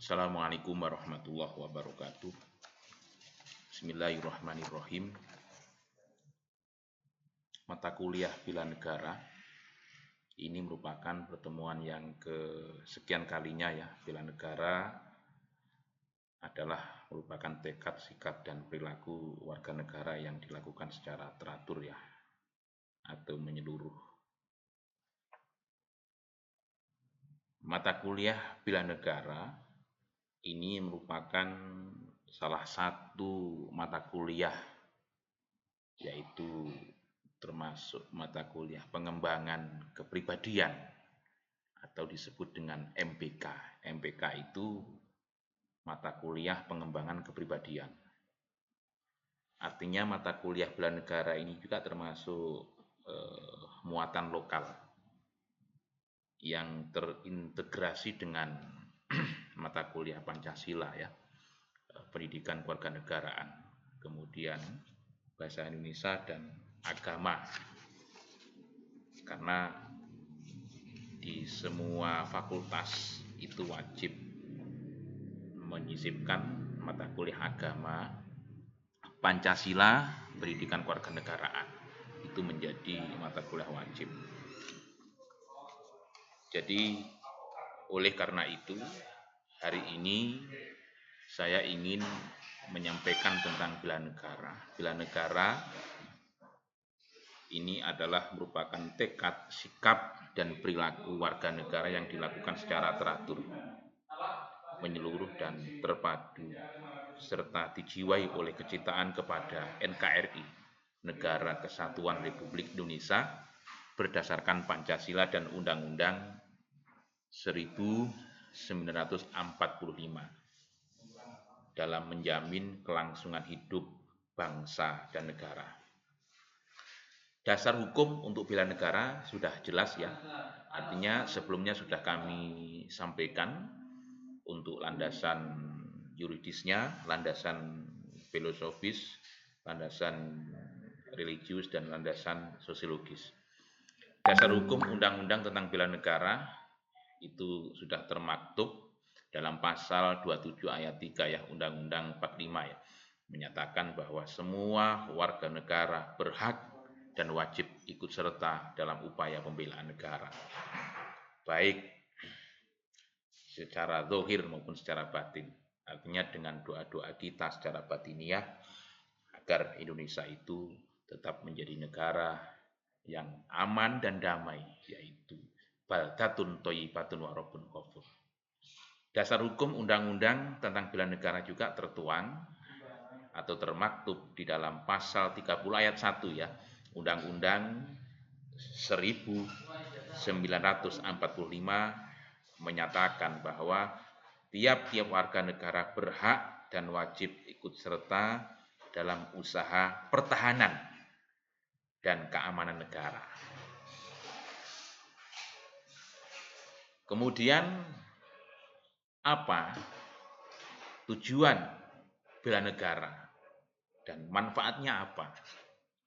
Assalamualaikum warahmatullahi wabarakatuh. Bismillahirrahmanirrahim. Mata kuliah bela negara ini merupakan pertemuan yang kesekian kalinya ya. Bela negara adalah merupakan tekad, sikap, dan perilaku warga negara yang dilakukan secara teratur ya, atau menyeluruh. Mata kuliah bela negara ini merupakan salah satu mata kuliah, yaitu termasuk mata kuliah pengembangan kepribadian atau disebut dengan MPK. MPK itu mata kuliah pengembangan kepribadian. Artinya mata kuliah bela negara ini juga termasuk muatan lokal yang terintegrasi dengan mata kuliah Pancasila ya, pendidikan kewarganegaraan, kemudian bahasa Indonesia dan agama. Karena di semua fakultas itu wajib menyisipkan mata kuliah agama, Pancasila, pendidikan kewarganegaraan. Itu menjadi mata kuliah wajib. Jadi oleh karena itu hari ini saya ingin menyampaikan tentang bela negara. Bela negara ini adalah merupakan tekad, sikap, dan perilaku warga negara yang dilakukan secara teratur, menyeluruh dan terpadu, serta dijiwai oleh kecintaan kepada NKRI, Negara Kesatuan Republik Indonesia, berdasarkan Pancasila dan Undang-Undang 1945 dalam menjamin kelangsungan hidup bangsa dan negara. Dasar hukum untuk bela negara sudah jelas ya, artinya sebelumnya sudah kami sampaikan untuk landasan yuridisnya, landasan filosofis, landasan religius, dan landasan sosiologis. Dasar hukum undang-undang tentang bela negara itu sudah termaktub dalam pasal 27 ayat 3 ya, Undang-Undang 45 ya, menyatakan bahwa semua warga negara berhak dan wajib ikut serta dalam upaya pembelaan negara, baik secara zahir maupun secara batin. Artinya dengan doa-doa kita secara batiniah agar Indonesia itu tetap menjadi negara yang aman dan damai, yaitu baldatun thayyibatun wa rabbun ghafur. Dasar hukum undang-undang tentang bela negara juga tertuang atau termaktub di dalam pasal 30 ayat 1 ya, Undang-Undang 1945 menyatakan bahwa tiap-tiap warga negara berhak dan wajib ikut serta dalam usaha pertahanan dan keamanan negara. Kemudian apa tujuan bela negara dan manfaatnya apa?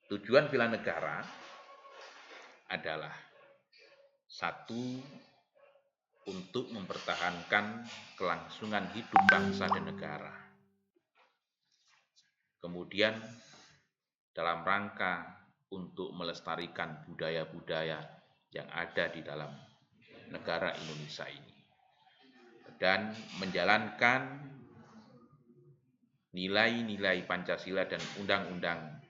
Tujuan bela negara adalah satu, untuk mempertahankan kelangsungan hidup bangsa dan negara. Kemudian dalam rangka untuk melestarikan budaya-budaya yang ada di dalam negara Indonesia ini, dan menjalankan nilai-nilai Pancasila dan Undang-Undang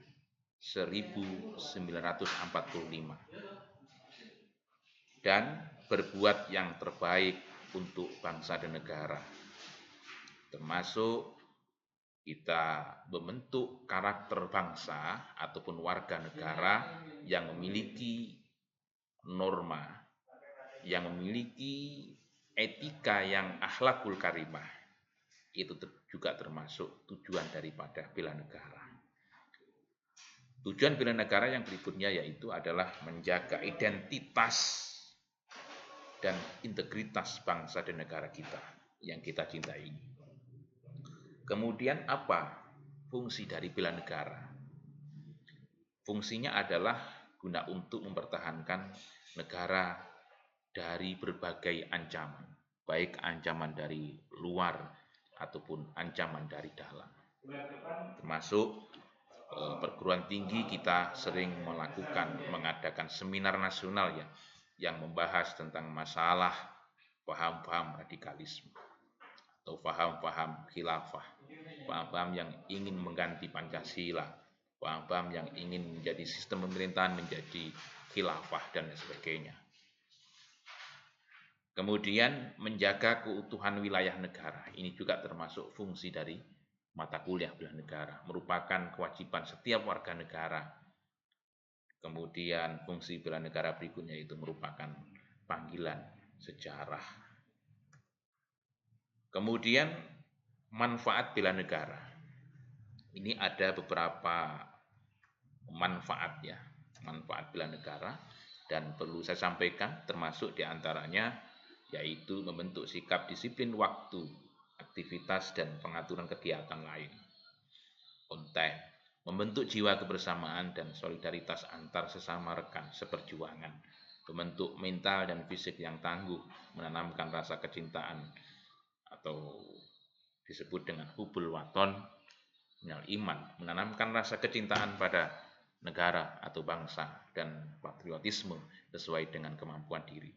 1945, dan berbuat yang terbaik untuk bangsa dan negara, termasuk kita membentuk karakter bangsa ataupun warga negara yang memiliki norma, yang memiliki etika yang akhlakul karimah. Itu juga termasuk tujuan daripada bela negara. Tujuan bela negara yang berikutnya yaitu adalah menjaga identitas dan integritas bangsa dan negara kita yang kita cintai ini. Kemudian apa fungsi dari bela negara? Fungsinya adalah guna untuk mempertahankan negara dari berbagai ancaman. baik ancaman dari luar ataupun ancaman dari dalam. Termasuk perguruan tinggi kita sering mengadakan seminar nasional ya, yang membahas tentang masalah paham-paham radikalisme atau paham-paham khilafah, paham-paham yang ingin mengganti Pancasila, paham-paham yang ingin menjadi sistem pemerintahan menjadi khilafah dan sebagainya. Kemudian menjaga keutuhan wilayah negara. Ini juga termasuk fungsi dari mata kuliah bela negara, merupakan kewajiban setiap warga negara. Kemudian fungsi bela negara berikutnya itu merupakan panggilan sejarah. Kemudian manfaat bela negara. Ini ada beberapa manfaat ya, manfaat bela negara, dan perlu saya sampaikan termasuk diantaranya yaitu membentuk sikap disiplin waktu, aktivitas, dan pengaturan kegiatan lain. Konten, membentuk jiwa kebersamaan dan solidaritas antar sesama rekan seperjuangan, membentuk mental dan fisik yang tangguh, menanamkan rasa kecintaan atau disebut dengan hubul waton minal iman, menanamkan rasa kecintaan pada negara atau bangsa dan patriotisme sesuai dengan kemampuan diri.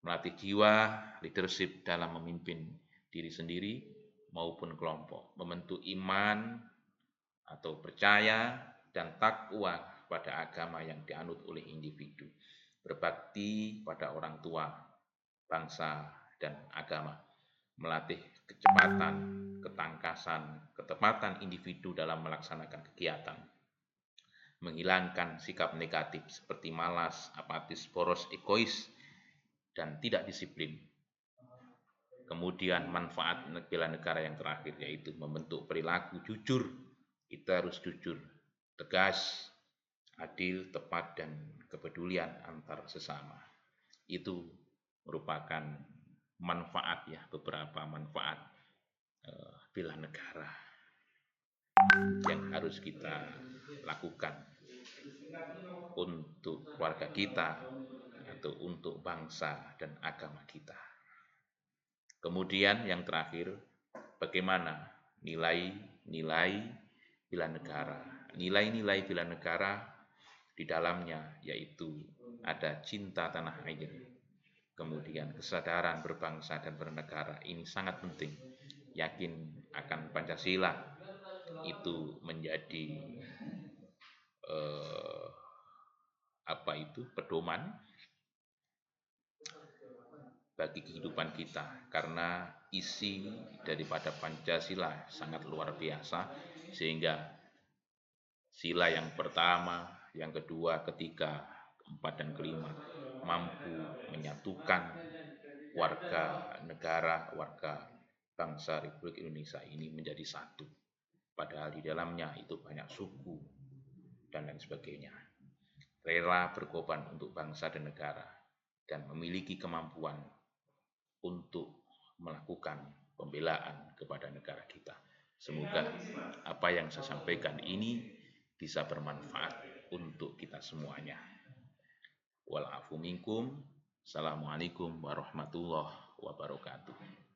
Melatih jiwa leadership dalam memimpin diri sendiri maupun kelompok, membentuk iman atau percaya dan takwa pada agama yang dianut oleh individu, berbakti pada orang tua, bangsa, dan agama, melatih kecepatan, ketangkasan, ketepatan individu dalam melaksanakan kegiatan, menghilangkan sikap negatif seperti malas, apatis, boros, egois, dan tidak disiplin. Kemudian manfaat bela negara yang terakhir yaitu membentuk perilaku jujur. Kita harus jujur, tegas, adil, tepat, dan kepedulian antar sesama. Itu merupakan manfaat ya, beberapa manfaat bela negara yang harus kita lakukan untuk keluarga kita atau untuk bangsa dan agama kita. Kemudian yang terakhir, bagaimana nilai-nilai bela negara. Nilai-nilai bela negara di dalamnya yaitu ada cinta tanah air, kemudian kesadaran berbangsa dan bernegara. Ini sangat penting. Yakin akan Pancasila itu menjadi pedoman bagi kehidupan kita, karena isi daripada Pancasila sangat luar biasa, sehingga sila yang pertama, yang kedua, ketiga, keempat, dan kelima mampu menyatukan warga negara, warga bangsa Republik Indonesia ini menjadi satu. Padahal di dalamnya itu banyak suku dan lain sebagainya. Rela berkorban untuk bangsa dan negara dan memiliki kemampuan untuk melakukan pembelaan kepada negara kita. Semoga apa yang saya sampaikan ini bisa bermanfaat untuk kita semuanya. Wal afu minkum. Assalamualaikum warahmatullahi wabarakatuh.